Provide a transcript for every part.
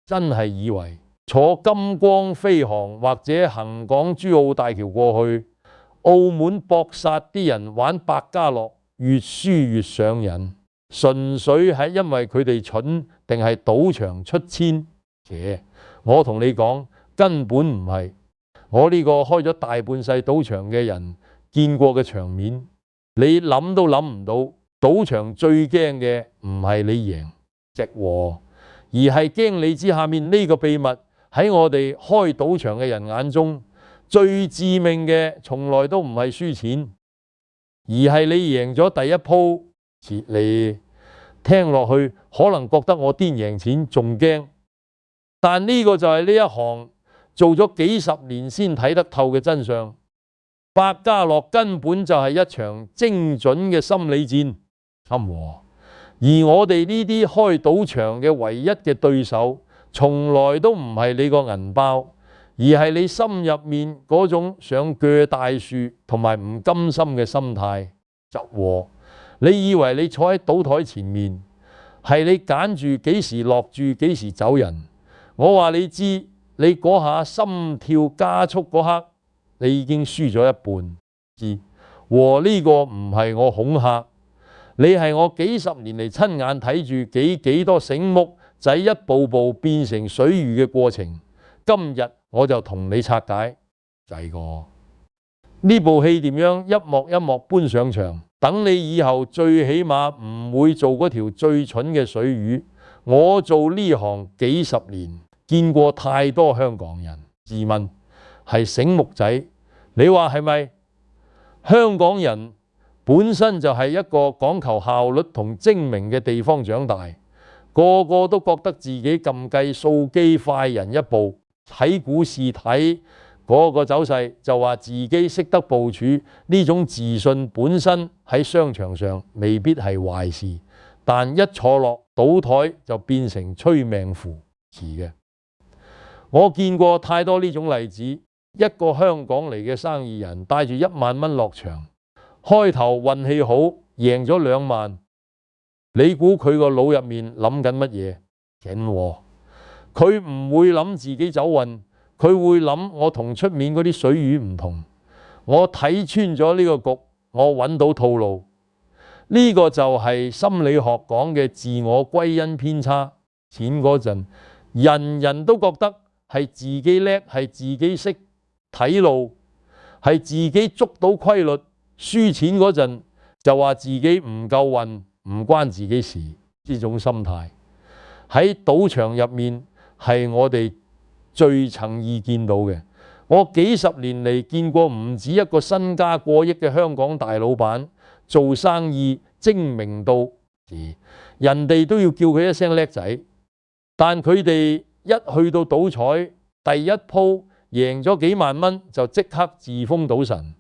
真係以為坐金光飛航或者行港珠澳大橋過去，澳門搏殺啲人玩百家樂，越輸越上癮，純粹係因為佢哋蠢，定係賭場出千？我同你講，根本唔係。我呢個開咗大半世賭場嘅人見過嘅場面，你諗都諗唔到。賭場最驚嘅唔係你贏隻和，而係驚你知下面呢個秘密。喺我哋開賭場嘅人眼中，最致命嘅從來都唔係輸錢，而係你贏咗第一鋪。你聽落去可能覺得我癲贏錢仲驚，但呢個就係呢一行做咗幾十年先睇得透嘅真相。百家樂根本就係一場精準嘅心理戰。而我哋呢啲開賭場嘅唯一嘅對手，從來都唔係你個銀包，而係你心入面嗰種想鋸大樹同埋唔甘心嘅心態。你以為你坐喺賭台前面，係你揀住幾時落注幾時走人。我話你知，你嗰下心跳加速嗰刻，你已經輸咗一半。和呢個唔係我恐嚇你，係我幾十年嚟親眼睇住幾多醒目仔一步步變成水魚嘅過程。今日我就同你拆解，仔哥，呢部戲點樣一幕一幕搬上場，等你以後最起碼唔會做嗰條最蠢嘅水魚。我做呢行幾十年，見過太多香港人，自問係醒目仔，你話係咪？香港人本身就係一個講求效率同精明嘅地方長大，個個都覺得自己撳計數機快人一步，睇股市睇嗰個走勢就話自己識得部署。呢種自信本身喺商場上未必係壞事，但一坐落賭台就變成催命符嘅。我見過太多呢種例子，一個香港嚟嘅生意人帶住1萬蚊落場，開頭運氣好，贏咗2萬。你估佢個腦入面諗緊乜嘢？佢唔會諗自己走運，佢會諗我同出面嗰啲水魚唔同，我睇穿咗呢個局，我揾到套路。呢個就係心理學講嘅自我歸因偏差。錢嗰陣，人人都覺得係自己叻，係自己識睇路，係自己捉到規律。輸錢嗰陣就話自己唔夠運，唔關自己事。呢種心態喺賭場入面係我哋最曾意見到嘅。我幾十年嚟見過唔止一個身家過億嘅香港大老闆做生意精明到人哋都要叫佢一聲叻仔，但佢哋一去到賭彩，第一鋪贏咗幾萬蚊就即刻自封賭神。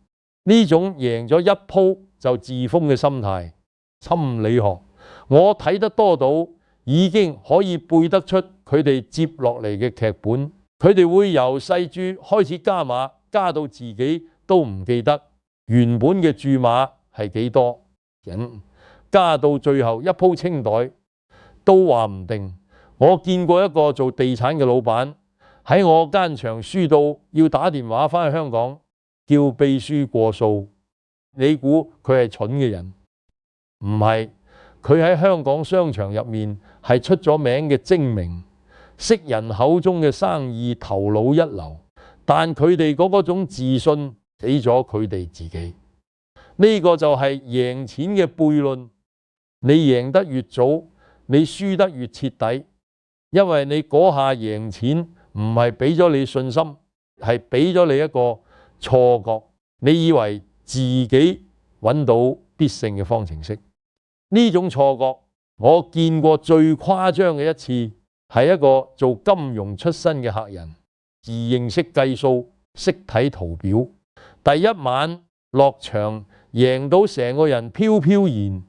呢種贏咗一鋪就自封嘅心態，心理學我睇得多到已經可以背得出佢哋接落嚟嘅劇本。佢哋會由細注開始加碼，加到自己都唔記得原本嘅注碼係幾多，加到最後一鋪清袋都話唔定。我見過一個做地產嘅老闆喺我間場輸到要打電話返去香港叫秘書過數。你估佢係蠢嘅人？唔係，佢喺香港商場入面係出咗名嘅精明，識人口中嘅生意頭腦一流。但佢哋嗰種自信死咗佢哋自己。呢個就係贏錢嘅悖論。你贏得越早，你輸得越徹底，因為你嗰下贏錢唔係俾咗你信心，係俾咗你一個錯覺。你以為自己揾到必勝嘅方程式。呢種錯覺我見過最誇張嘅一次，係一個做金融出身嘅客人，自認識計數，識睇圖表。第一晚落場贏到成個人飄飄然，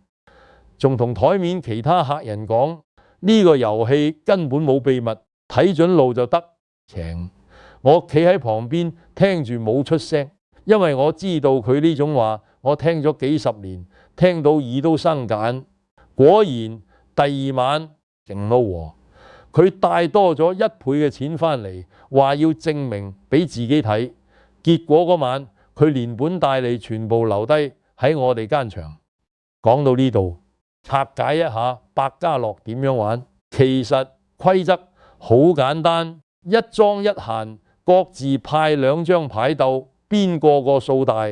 仲同台面其他客人講呢個遊戲根本冇秘密，睇準路就得。我企喺旁邊聽住冇出聲，因為我知道佢呢種話我聽咗幾十年，聽到耳都生繭。果然第二晚勁撈和，佢帶多咗1倍嘅錢返嚟，話要證明俾自己睇。結果嗰晚佢連本帶利全部留低喺我哋間場。講到呢度，拆解一下百家樂點樣玩。其實規則好簡單，一莊一閒，各自派2張牌鬥，邊個數大，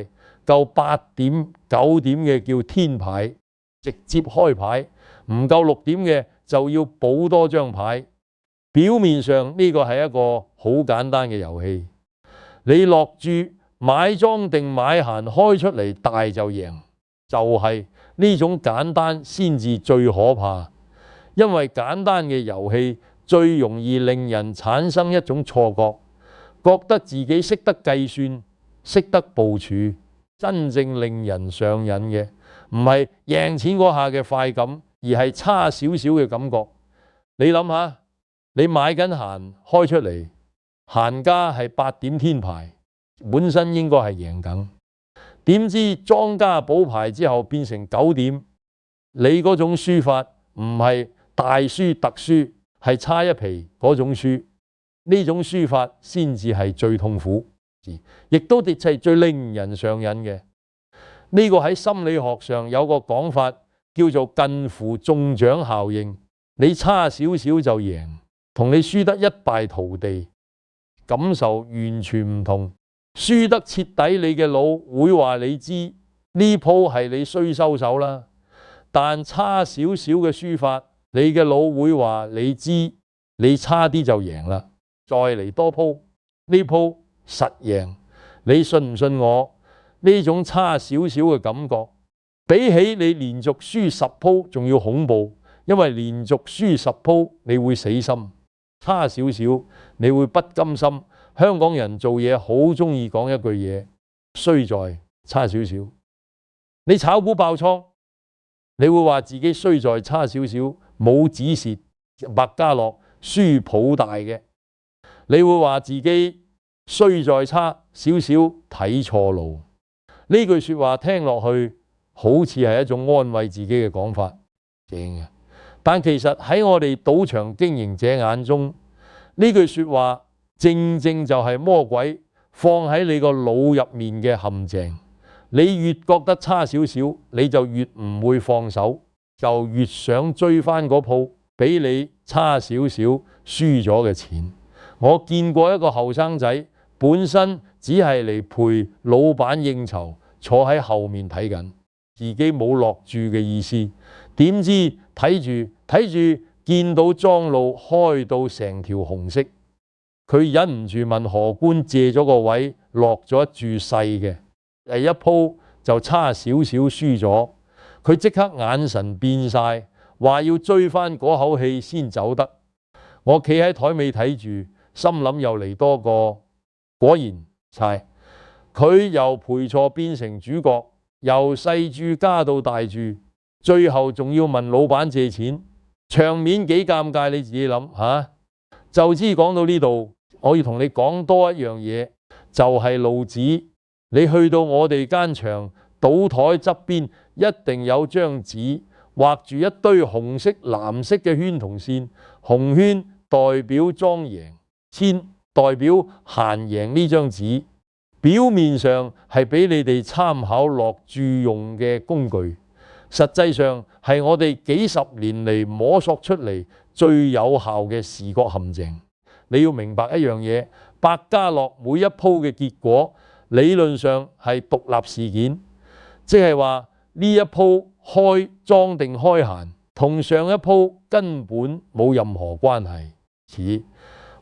夠8點9點嘅叫天牌，直接開牌；唔夠6點嘅就要補多張牌。表面上呢個係一個好簡單嘅遊戲，你落注買莊定買閒開出嚟大就贏，就係呢種簡單先至最可怕。因為簡單嘅遊戲最容易令人產生一種錯覺，覺得自己識得計算、識得部署。真正令人上癮嘅唔係贏錢嗰下嘅快感，而係差少少嘅感覺。你諗下，你買緊閒開出嚟，閒家係8點天牌，本身應該係贏緊，點知莊家補牌之後變成9點，你嗰種輸法唔係大輸特輸，係差一皮嗰種輸，呢種輸法先至係最痛苦，亦都係最令人上癮嘅。呢個喺心理學上有個講法叫做近乎中獎效應，你差少少就贏，同你輸得一敗塗地感受完全唔同。輸得徹底，你嘅腦會話你知呢鋪係你衰收手啦，但差少少嘅輸法，你嘅腦會話你知你差啲就贏啦，再嚟多鋪，呢鋪實贏。你信唔信我？呢種差少少嘅感覺，比起你連續輸10鋪仲要恐怖，因為連續輸10鋪你會死心，差少少你會不甘心。香港人做嘢好中意講一句嘢，衰在差少少。你炒股爆倉，你會話自己衰在差少少，冇止蝕，百家樂輸抱大嘅。你會話自己衰在差少少，睇錯路。呢句說話聽落去好似係一種安慰自己嘅講法，正嘅。但其實喺我哋賭場經營者眼中，呢句說話正正就係魔鬼放喺你個腦入面嘅陷阱。你越覺得差少少，你就越唔會放手，就越想追翻嗰鋪比你差少少輸咗嘅錢。我見過一個後生仔，本身只係嚟陪老闆應酬，坐喺後面睇緊，自己冇落注嘅意思。點知睇住見到莊路開到成條紅色，佢忍唔住問荷官借咗個位落咗一注細嘅，第一鋪就差少少輸咗。佢即刻眼神變晒，話要追翻嗰口氣先走得。我企喺台尾睇住，心諗又嚟多個。果然係，佢由陪錯變成主角，由細注加到大注，最後仲要問老闆借錢，場面幾尷尬，你自己諗吓。就知講到呢度，我要同你講多一樣嘢，就係路紙。你去到我哋間場賭台側邊，一定有張紙畫住一堆紅色、藍色嘅圈同線，紅圈代表莊贏，簽代表閒贏。呢張紙表面上係俾你哋參考落注用嘅工具，實際上係我哋幾十年嚟摸索出嚟最有效嘅視覺陷阱。你要明白一樣嘢，百家樂每一鋪嘅結果理論上係獨立事件，即係話呢一鋪開莊定開閒同上一鋪根本冇任何關係，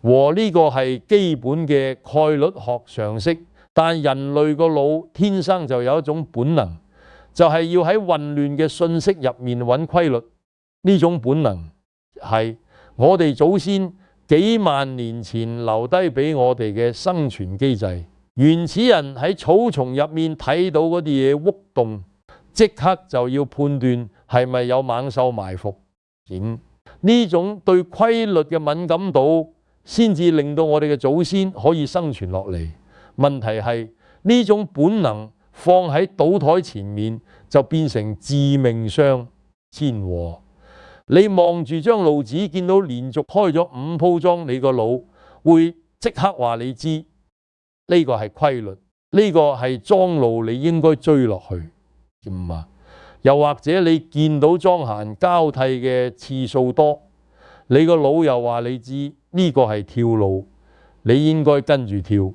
和呢個係基本嘅概率學常識。但人類個腦天生就有一種本能，就係要喺混亂嘅信息入面揾規律。呢種本能係我哋祖先幾萬年前留低俾我哋嘅生存機制。原始人喺草叢入面睇到嗰啲嘢喐動，即刻就要判斷係咪有猛獸埋伏。呢種對規律嘅敏感度，先至令到我哋嘅祖先可以生存落嚟。問題係呢種本能放喺賭台前面，就變成致命傷。千和你望住張路紙，見到連續開咗5鋪莊，你個腦會即刻話你知呢個係規律，呢個係莊路，你應該追落去，唔啊？又或者你見到莊閒交替嘅次數多，你個腦又話你知呢個係跳路，你應該跟住跳。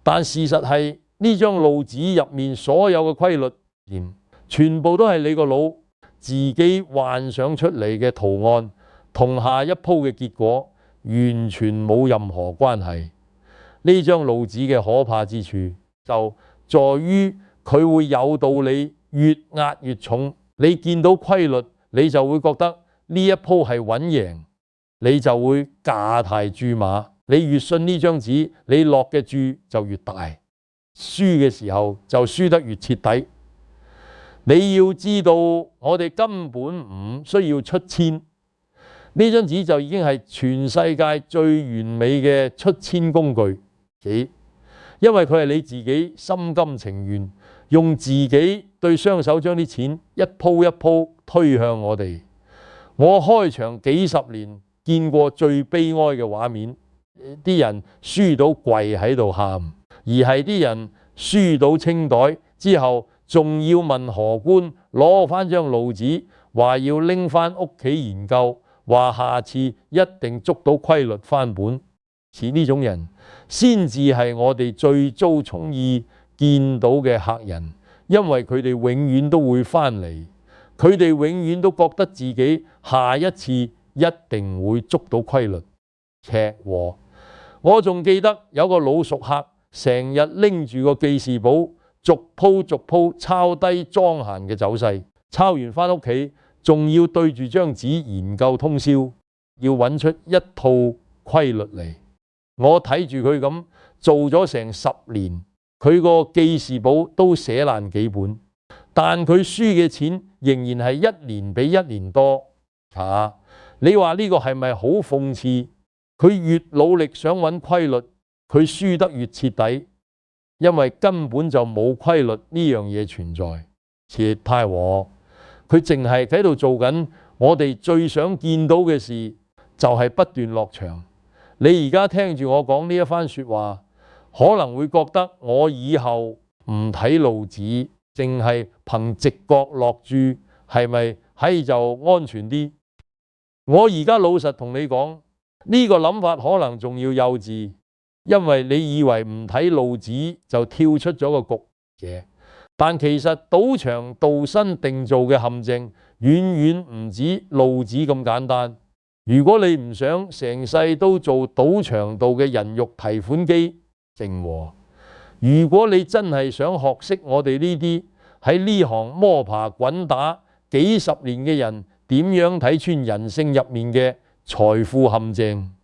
但事實係呢張路紙入面所有嘅規律，全部都係你個腦自己幻想出嚟嘅圖案，同下一鋪嘅結果完全冇任何關係。呢張路紙嘅可怕之處就在於佢會誘導你越壓越重。你見到規律，你就會覺得呢一鋪係穩贏，你就會駕大注馬。你越信呢張紙，你落嘅注就越大，輸嘅時候就輸得越徹底。你要知道，我哋根本唔需要出千，呢張紙就已經係全世界最完美嘅出千工具。因為佢係你自己心甘情願，用自己對雙手將啲錢一鋪一鋪推向我哋。我開場幾十年見過最悲哀嘅畫面，啲人輸到跪喺度喊，而係啲人輸到清袋之後，仲要問荷官攞翻張路紙，話要拎翻屋企研究，話下次一定捉到規律翻本。似呢種人先至係我哋最遭寵意見到嘅客人，因為佢哋永遠都會翻嚟，佢哋永遠都覺得自己下一次一定會捉到規律。赤和，我仲記得有個老熟客成日拎住個記事簿，逐鋪逐鋪抄低莊閒嘅走勢，抄完翻屋企仲要對住張紙研究通宵，要揾出一套規律嚟。我睇住佢咁做咗成10年，佢個記事簿都寫爛幾本，但佢輸嘅錢仍然係一年比一年多。你話呢個係咪好諷刺？佢越努力想揾規律，佢輸得越徹底，因為根本就冇規律呢樣嘢存在。切太和，佢淨係喺度做緊我哋最想見到嘅事，就係不斷落場。你而家聽住我講呢一番說話，可能會覺得我以後唔睇路紙，淨係憑直覺落注，係咪係就安全啲？我而家老實同你講，呢個諗法可能仲要幼稚，因為你以為唔睇路紙就跳出咗個局嘅，但其實賭場度身定做嘅陷阱遠遠唔止路紙咁簡單。如果你唔想成世都做賭場度嘅人肉提款機，正和。如果你真係想學識我哋呢啲喺呢行摸爬滾打幾十年嘅人點樣睇穿人性入面嘅財富陷阱，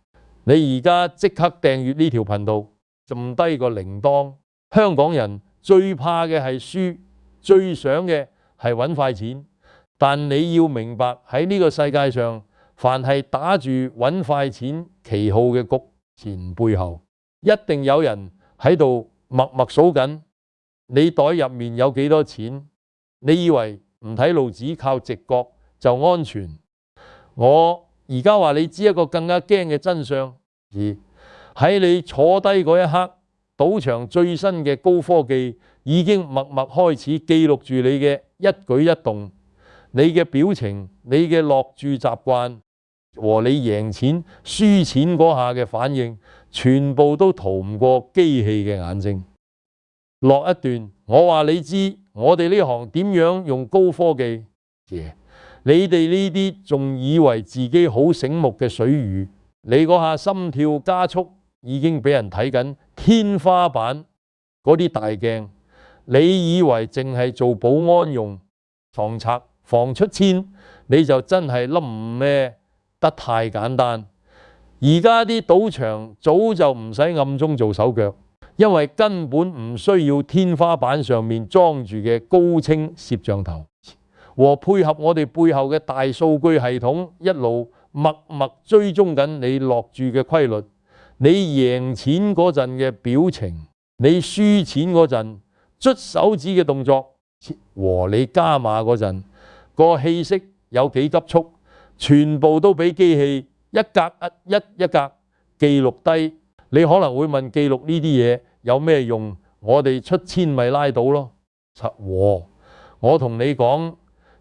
你而家即刻訂閱呢條頻道，撳低個鈴鐺。香港人最怕嘅係輸，最想嘅係揾快錢，但你要明白喺呢個世界上，凡係打住揾快錢旗號嘅局前背後，一定有人喺度默默數緊你袋入面有幾多錢。你以為唔睇路紙靠直覺就安全？我而家話你知一個更加驚嘅真相，而喺你坐低嗰一刻，賭場最新嘅高科技已經默默開始記錄住你嘅一舉一動，你嘅表情，你嘅落注習慣，和你贏錢輸錢嗰下嘅反應，全部都逃唔過機器嘅眼睛。落一段，我話你知我哋呢行點樣用高科技。你哋呢啲仲以為自己好醒目嘅水魚，你嗰下心跳加速已經俾人睇緊天花板嗰啲大鏡。你以為淨係做保安用，防賊防出千，你就真係冧咩得太簡單。而家啲賭場早就唔使暗中做手腳，因為根本唔需要天花板上面裝住嘅高清攝像頭，和配合我哋背後嘅大數據系統，一路默默追蹤緊你落注嘅規律，你贏錢嗰陣嘅表情，你輸錢嗰陣捽手指嘅動作，和你加碼嗰陣個氣息有幾急促，全部都俾機器一格一格記錄低。你可能會問，記錄呢啲嘢有咩用？我哋出千咪拉到咯。我同你講，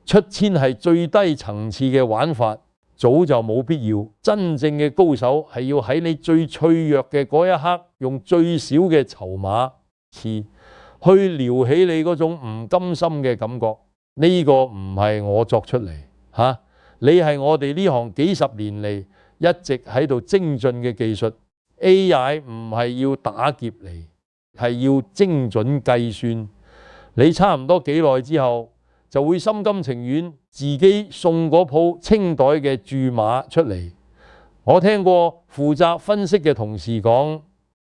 出千係最低層次嘅玩法，早就冇必要。真正嘅高手係要喺你最脆弱嘅嗰一刻，用最少嘅籌碼去撩起你嗰種唔甘心嘅感覺。呢個唔係我作出嚟嚇，你係我哋呢行幾十年嚟一直喺度精進嘅技術。AI 唔係要打劫你，係要精準計算。你差唔多幾耐之後，就會心甘情願自己送嗰鋪清袋嘅注碼出嚟。我聽過負責分析嘅同事講，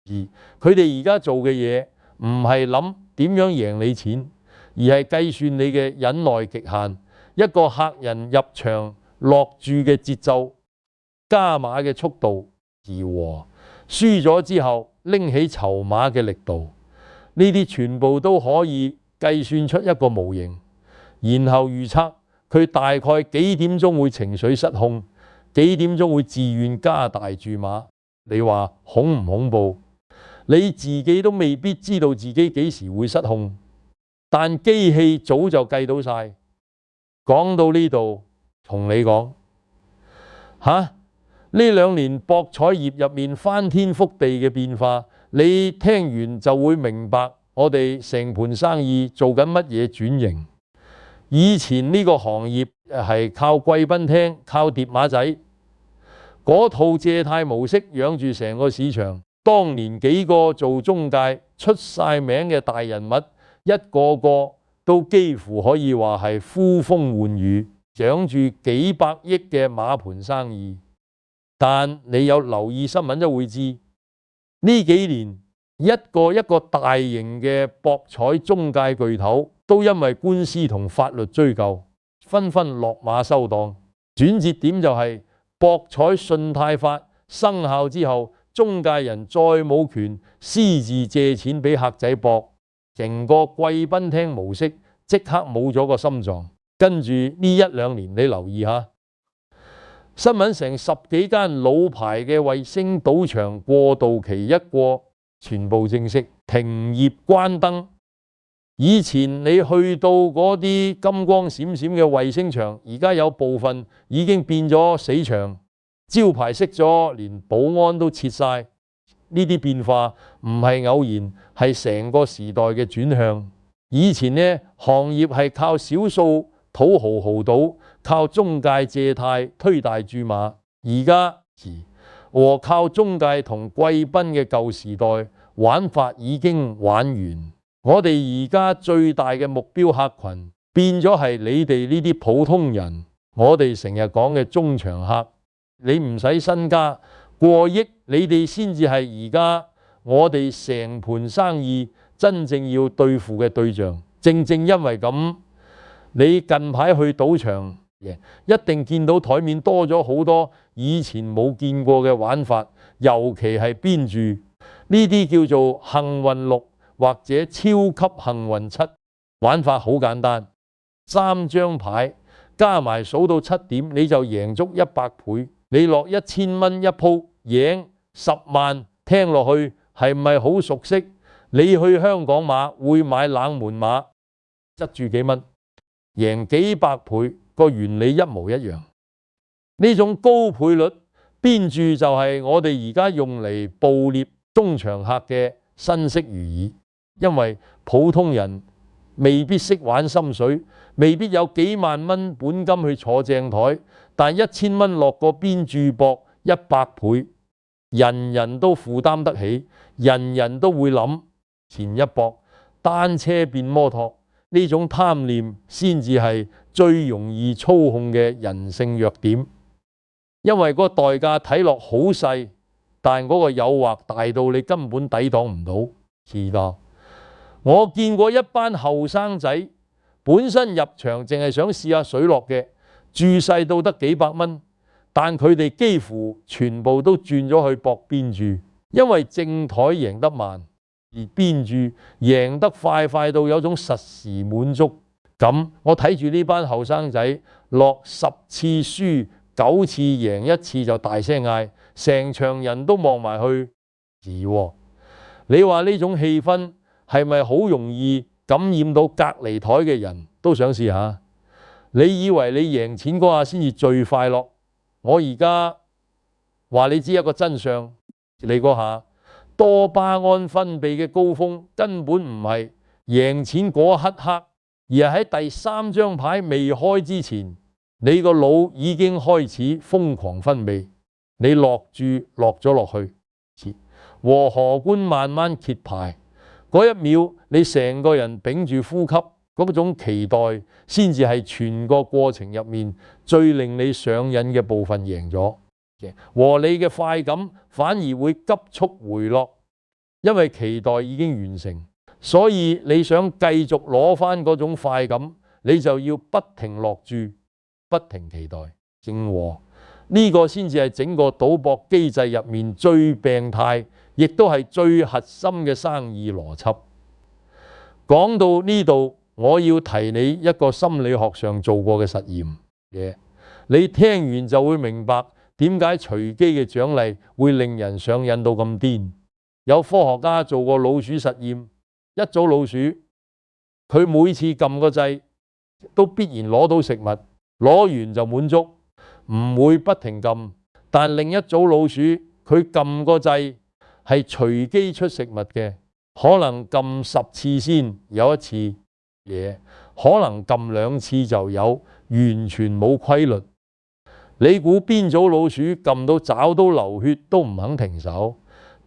佢哋而家做嘅嘢唔係諗點樣贏你錢，而係計算你嘅忍耐極限，一個客人入場落注嘅節奏、加碼嘅速度，輸咗之後拎起籌碼嘅力度，呢啲全部都可以計算出一個模型，然後預測佢大概幾點鐘會情緒失控，幾點鐘會自願加大注碼。你話恐唔恐怖？你自己都未必知道自己幾時會失控，但機器早就計到晒。講到呢度，同你講呢2年博彩業入面翻天覆地嘅變化，你聽完就會明白我哋成盤生意做緊乜嘢轉型。以前呢個行業係靠貴賓廳、靠疊碼仔嗰套借貸模式養住成個市場。當年幾個做中介出晒名嘅大人物，一個個都幾乎可以話係呼風喚雨，掌住幾百億嘅馬盤生意。但你有留意新聞就會知，呢幾年一個大型嘅博彩中介巨頭都因為官司同法律追究，紛紛落馬收檔。轉折點就係博彩信貸法生效之後，中介人再冇權私自借錢俾客仔博，成個貴賓廳模式即刻冇咗個心臟。跟住呢1-2年，你留意下新聞，成10幾間老牌嘅衛星賭場過渡期一過，全部正式停業關燈。以前你去到嗰啲金光閃閃嘅衛星場，而家有部分已經變咗死場，招牌熄咗，連保安都撤晒。呢啲變化唔係偶然，係成個時代嘅轉向。以前呢行業係靠少數土豪豪賭，靠中介借貸推大注碼。而家和靠中介同貴賓嘅舊時代玩法已經玩完。我哋而家最大嘅目標客群變咗係你哋呢啲普通人，我哋成日講嘅中場客。你唔使身家過億，你哋先至係而家我哋成盤生意真正要對付嘅對象。正正因為咁，你近排去賭場，一定見到台面多咗好多以前冇見過嘅玩法，尤其係邊注，呢啲叫做幸運6或者超級幸運7。玩法好簡單，3張牌加埋數到7點，你就贏足100倍。你落1000蚊一鋪贏10萬，聽落去係咪好熟悉？你去香港馬會買冷門馬，執住幾蚊，贏幾百倍，個原理一模一樣。呢種高倍率邊注就係我哋而家用嚟捕獵中場客嘅新式如意。因為普通人未必識玩心水，未必有幾萬蚊本金去坐正台，但1000蚊落個邊注博100倍，人人都負擔得起，人人都會諗前一搏。單車變摩托，呢種貪念先至係最容易操控嘅人性弱點。因為嗰個代價睇落好細，但嗰個誘惑大到你根本抵擋唔到。我見過一班後生仔，本身入場淨係想試下水落嘅，注細到得幾百蚊，但佢哋幾乎全部都轉咗去搏邊注，因為正台贏得慢，而邊注贏得快到有種實時滿足感。我睇住呢班後生仔落10次輸9次贏1次就大聲嗌，成場人都望埋去。你話呢種氣氛係咪好容易感染到隔離台嘅人都想試下？你以為你贏錢嗰下先至最快樂？我而家話你知一個真相，你嗰下多巴胺分泌嘅高峰根本唔係贏錢嗰一刻，而係喺第3張牌未開之前，你個腦已經開始瘋狂分泌，你落注落咗落去，和荷官慢慢揭牌嗰一秒，你成個人屏住呼吸，嗰種期待先至係全個過程入面最令你上癮嘅部分贏咗，和你嘅快感反而會急速回落，因為期待已經完成，所以你想繼續攞返嗰種快感，你就要不停落注，不停期待，正和呢個先至係整個賭博機制入面最病態，亦都係最核心嘅生意邏輯。講到呢度，我要提你一個心理學上做過嘅實驗嘢，你聽完就會明白點解隨機嘅獎勵會令人上癮到咁癲。有科學家做過老鼠實驗，一組老鼠，佢每次撳個掣都必然攞到食物，攞完就滿足，唔會不停撳。但另一組老鼠，佢撳個掣係隨機出食物嘅，可能撳10次先有一次嘢，可能撳2次就有，完全冇規律。你估邊組老鼠撳到爪都流血都唔肯停手？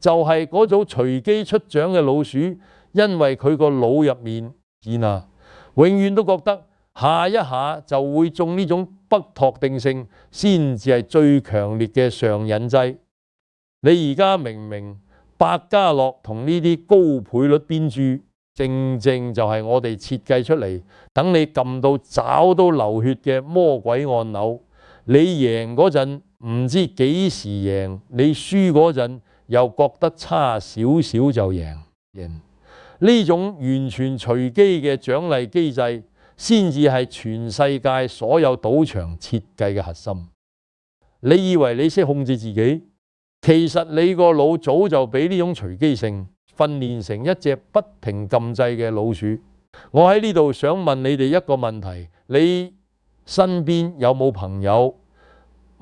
就係嗰組隨機出獎嘅老鼠，因為佢個腦入面永遠都覺得下一下就會中呢種不確定性，先至係最強烈嘅上癮劑。你而家明唔明？百家樂同呢啲高倍率邊注，正正就係我哋設計出嚟，等你撳到爪都流血嘅魔鬼按鈕。你贏嗰陣唔知幾時贏，你輸嗰陣又覺得差少少就贏。呢種完全隨機嘅獎勵機制，先至係全世界所有賭場設計嘅核心。你以為你識控制自己？其實你個腦早就俾呢種隨機性訓練成一隻不停撳掣嘅老鼠。我喺呢度想問你哋一個問題：你身邊有冇朋友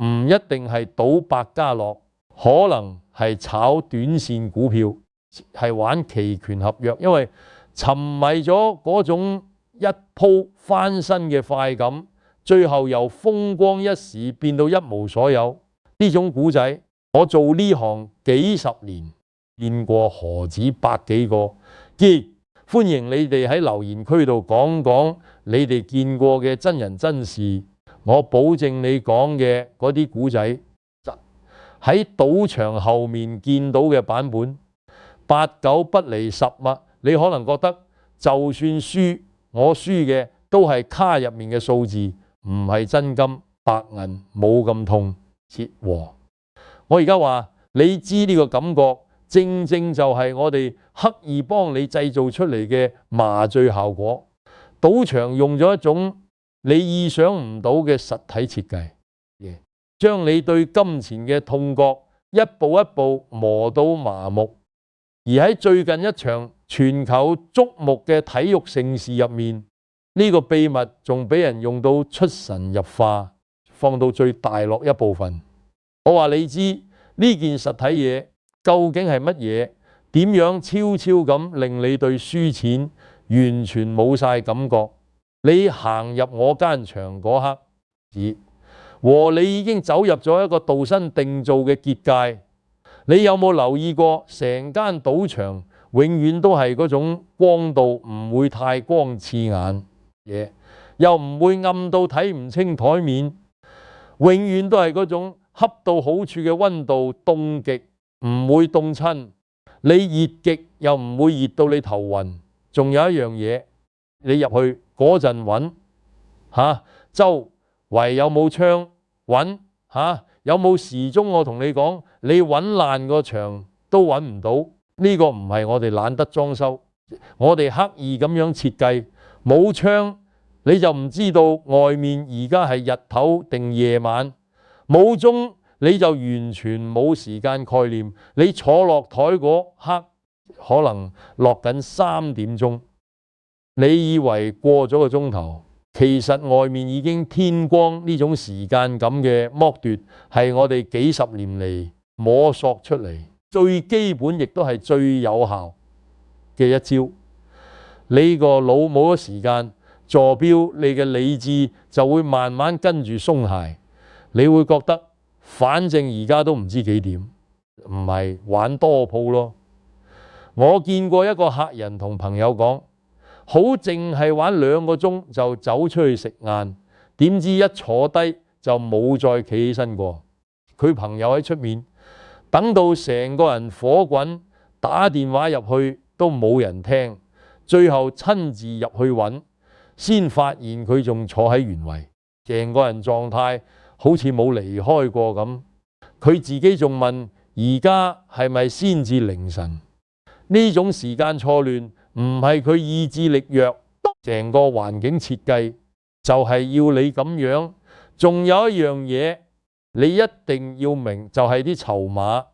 唔一定係賭百家樂，可能係炒短線股票，係玩期權合約，因為沉迷咗嗰種一鋪翻身嘅快感，最後由風光一時變到一無所有。呢種古仔我做呢行幾十年，見過何止百幾個。歡迎你哋喺留言區度講講你哋見過嘅真人真事。我保證你講嘅嗰啲古仔喺賭場後面見到嘅版本8、9不離10啊！你可能覺得就算輸，我輸嘅都係卡入面嘅數字，唔係真金白銀，冇咁痛。切和我而家話你知呢個感覺，正正就係我哋刻意幫你製造出嚟嘅麻醉效果。賭場用咗一種你意想唔到嘅實體設計，將你對金錢嘅痛覺一步一步磨到麻木。而喺最近一場全球矚目嘅體育盛事入面，呢個秘密仲俾人用到出神入化，放到最大落一部分。我話你知呢件實體嘢究竟係乜嘢？點樣悄悄咁令你對輸錢完全冇晒感覺？你行入我間場嗰刻，和你已經走入咗一個度身訂造嘅結界。你有冇留意過，成間賭場永遠都係嗰種光度唔會太光刺眼嘢，又唔會暗到睇唔清台面，永遠都係嗰種恰到好處嘅溫度，凍極唔會凍親，你熱極又唔會熱到你頭暈。仲有一樣嘢，你入去嗰陣揾周圍有冇窗揾有冇時鐘？我同你講，你揾爛個牆都揾唔到。呢個唔係我哋懶得裝修，我哋刻意咁樣設計。冇窗你就唔知道外面而家係日頭定夜晚，冇鐘你就完全冇時間概念。你坐落台嗰刻可能落緊3點鐘，你以為過咗個鐘頭，其實外面已經天光。呢種時間感嘅剝奪係我哋幾十年嚟摸索出嚟最基本，亦都係最有效嘅一招。你個腦冇咗時間坐標，你嘅理智就會慢慢跟住鬆懈。你會覺得反正而家都唔知幾點，唔係玩多鋪咯。我見過一個客人同朋友講，好淨係玩2個鐘就走出去食晏，點知一坐低就冇再企起身過。佢朋友喺出面等到成個人火滾，打電話入去都冇人聽，最後親自入去揾，先發現佢仲坐喺原位，成個人狀態好似冇離開過咁。佢自己仲問：而家係咪先至凌晨？呢種時間錯亂唔係佢意志力弱，成個環境設計就係要你咁樣。仲有一樣嘢你一定要明，就係啲籌碼。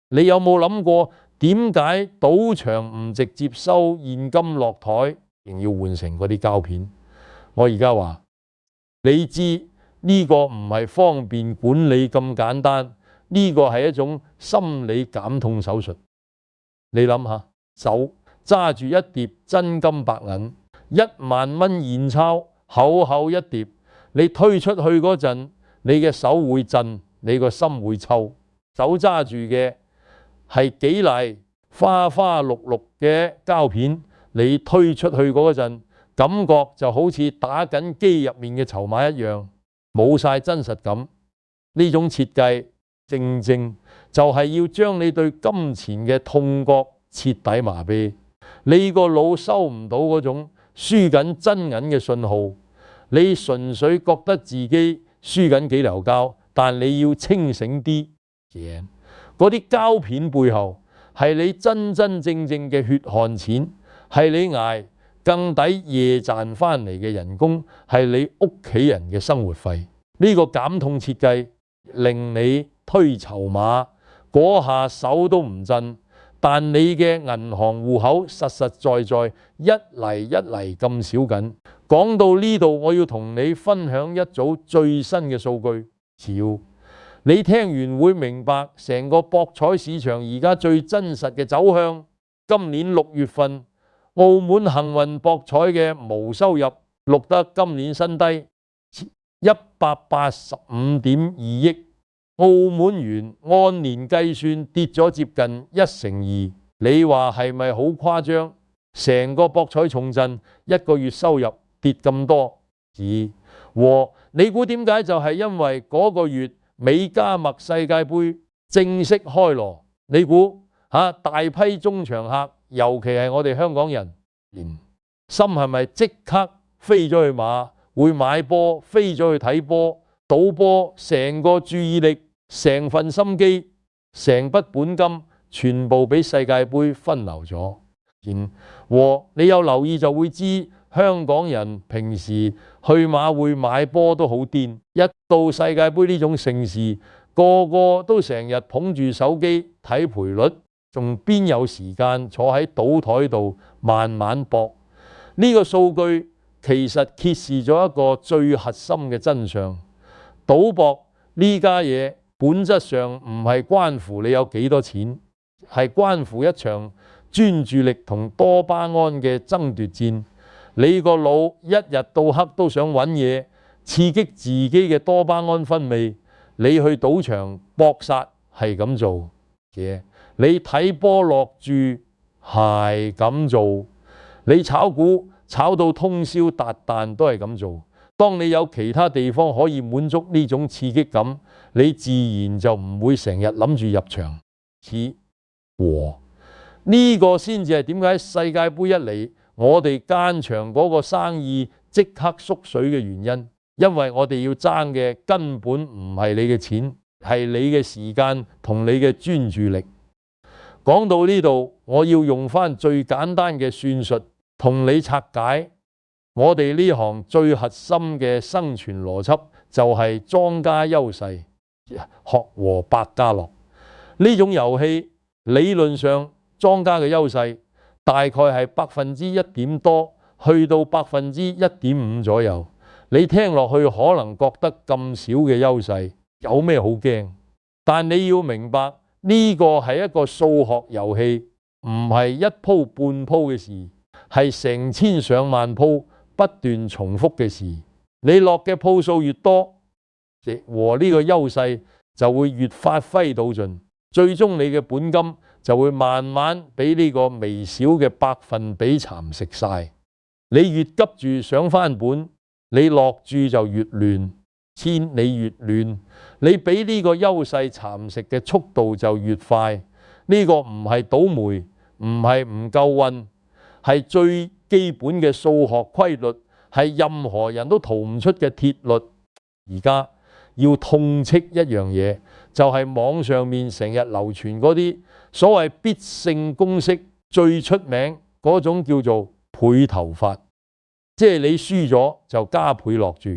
你有冇諗過點解賭場唔直接收現金落台，仍要換成嗰啲膠片？我而家話你知呢個唔係方便管理咁簡單，呢個係一種心理減痛手術。你諗下，手揸住一疊真金白銀，1萬蚊現鈔，厚厚一疊，你推出去嗰陣，你嘅手會震，你個心會抽。手揸住嘅係幾泥花花綠綠嘅膠片，你推出去嗰陣，感覺就好似打緊機入面嘅籌碼一樣，冇晒真實感。呢種設計正正就係要將你對金錢嘅痛覺徹底麻痹。你個腦收唔到嗰種輸緊真銀嘅信號，你純粹覺得自己輸緊幾條膠，但你要清醒啲。嗰啲膠片背後係你真真正正嘅血汗錢，係你捱更抵夜賺翻嚟嘅人工，係你屋企人嘅生活費。呢個減痛設計令你推籌碼嗰下手都唔震，但你嘅銀行戶口實實在在一厘一厘咁少緊。講到呢度，我要同你分享一組最新嘅數據。你聽完會明白成個博彩市場而家最真實嘅走向。今年6月份，澳門幸運博彩嘅毛收入錄得今年新低，185.2億澳門元，按年計算跌咗接近1成2。你話係咪好誇張？成個博彩重鎮1個月收入跌咁多？你估點解？就係因為嗰個月美加墨世界盃正式開鑼。你估大批中場客，尤其係我哋香港人，心係咪即刻飛咗去馬？會買波，飛咗去睇波，賭波，成個注意力、成份心機、成筆本金，全部俾世界盃分流咗。你有留意就會知，香港人平時去馬會買波都好癲，一到世界盃呢種盛事，個個都成日捧住手機睇賠率，仲邊有時間坐喺賭台度慢慢搏？呢個數據其實揭示咗一個最核心嘅真相：賭博呢家嘢本質上唔係關乎你有幾多錢，係關乎一場專注力同多巴胺嘅爭奪戰。你個腦一日到黑都想揾嘢刺激自己嘅多巴胺分泌。你去賭場搏殺係咁做嘅，你睇波落注係咁做，你炒股炒到通宵達旦都係咁做。當你有其他地方可以滿足呢種刺激感，你自然就唔會成日諗住入場。呢個先至係點解世界盃一嚟，我哋間場嗰個生意即刻縮水嘅原因。因為我哋要爭嘅根本唔係你嘅錢，係你嘅時間同你嘅專注力。講到呢度，我要用翻最簡單嘅算術同你拆解我哋呢行最核心嘅生存邏輯，就係莊家優勢。學和百家樂。呢種遊戲理論上莊家嘅優勢大概係1%點多，去到1.5%左右。你聽落去可能覺得咁少嘅優勢有咩好驚？但你要明白呢個係一個數學遊戲，唔係一鋪半鋪嘅事，係成千上萬鋪不斷重複嘅事。你落嘅鋪數越多，和呢個優勢就會越發揮到盡，最終你嘅本金就會慢慢俾呢個微小嘅百分比蠶食晒。你越急住想翻本，你落注就越亂，千里越亂，你俾呢個優勢蠶食嘅速度就越快。呢個唔係倒霉，唔係唔夠運，係最基本嘅數學規律，係任何人都逃唔出嘅鐵律。而家要痛斥一樣嘢，就係網上面成日流傳嗰啲所謂必勝公式，最出名嗰種叫做倍頭法，即係你輸咗就加倍落注，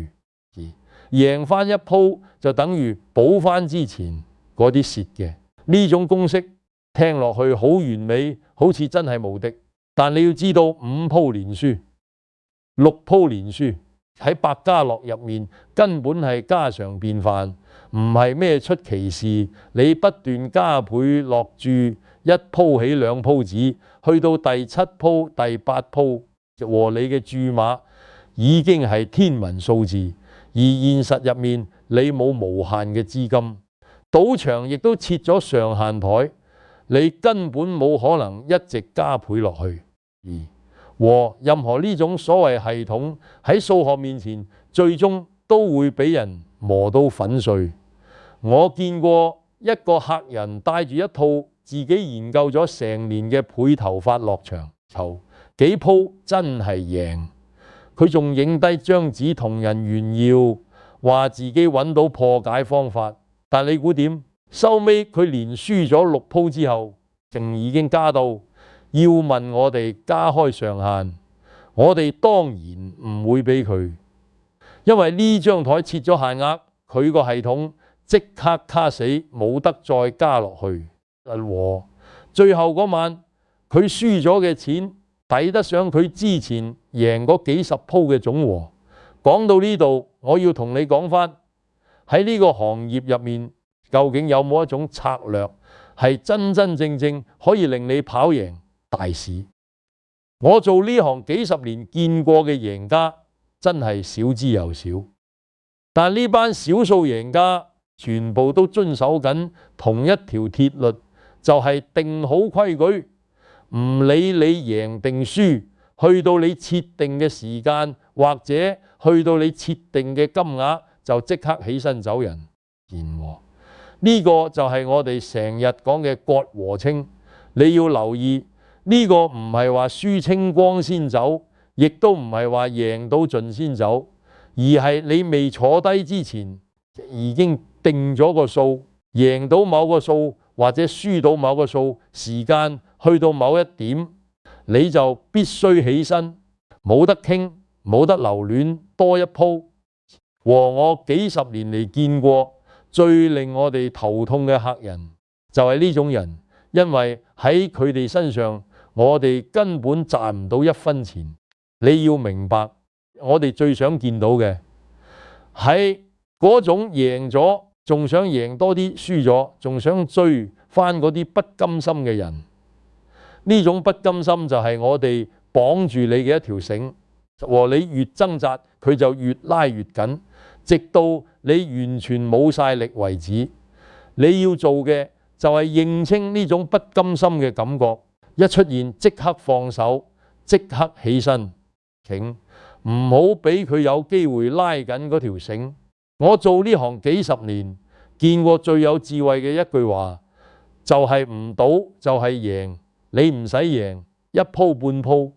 贏翻一鋪就等於補翻之前嗰啲蝕嘅。呢種公式聽落去好完美，好似真係無敵，但你要知道5鋪連輸、6鋪連輸喺百家樂入面根本係家常便飯，唔係咩出奇事。你不斷加倍落注，一鋪起兩鋪止，去到第7鋪、第8鋪和你嘅注碼已經係天文數字。而現實入面你冇無限嘅資金，賭場亦都設咗上限台，你根本冇可能一直加倍落去。和任何呢種所謂系統喺數學面前，最終都會俾人磨到粉碎。我見過一個客人帶住一套自己研究咗成年嘅倍頭法落場籌，幾鋪真係贏。佢仲影低張紙同人炫耀，話自己揾到破解方法。但你估點？收尾佢連輸咗6鋪之後，仲已經加到要問我哋加開上限，我哋當然唔會俾佢，因為呢張台設咗限額，佢個系統即刻卡死，冇得再加落去。最後嗰晚佢輸咗嘅錢抵得上佢之前贏嗰幾十鋪嘅總和。講到呢度，我要同你講翻喺呢個行業入面，究竟有冇一種策略係真真正正可以令你跑贏大市？我做呢行幾十年見過嘅贏家真係少之又少，但呢班少數贏家全部都遵守緊同一條鐵律，就係定好規矩，唔理你贏定輸，去到你設定嘅時間或者去到你設定嘅金額就即刻起身走人。呢個就係我哋成日講嘅割禾青。你要留意，呢個唔係話輸清光先走，亦都唔係話贏到盡先走，而係你未坐低之前已經定咗個數，贏到某個數或者輸到某個數，時間去到某一點，你就必須起身，冇得傾，冇得留戀多一鋪。和我幾十年嚟見過最令我哋頭痛嘅客人就係呢種人，因為喺佢哋身上我哋根本賺唔到1分錢。你要明白，我哋最想見到嘅係嗰種贏咗仲想贏多啲，輸咗仲想追翻嗰啲不甘心嘅人。呢種不甘心就係我哋綁住你嘅一條繩，和你越掙扎佢就越拉越緊，直到你完全冇晒力為止。你要做嘅就係認清呢種不甘心嘅感覺，一出現即刻放手，即刻起身，唔好俾佢有機會拉緊嗰條繩。我做呢行幾十年，見過最有智慧嘅一句話，就係唔賭就係贏。你唔使贏一鋪半鋪，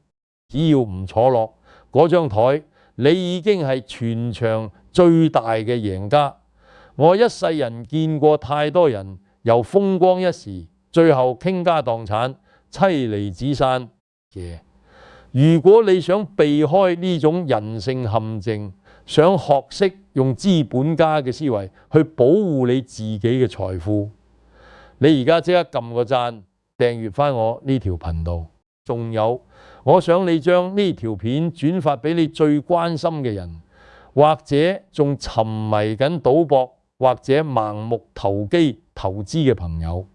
只要唔坐落嗰張台，你已經係全場最大嘅贏家。我一世人見過太多人由風光一時，最後傾家蕩產、妻離子散嘅。如果你想避開呢種人性陷阱，想學識用資本家嘅思維去保護你自己嘅財富，你而家即刻撳個讚，訂閱返我呢條頻道。仲有，我想你將呢條片轉發俾你最關心嘅人，或者仲沉迷緊賭博或者盲目投機投資嘅朋友。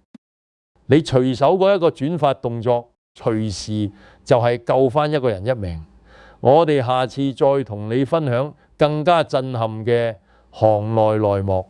你隨手嗰一個轉發動作，隨時就係救返一個人一命。我哋下次再同你分享更加震撼嘅行內內幕。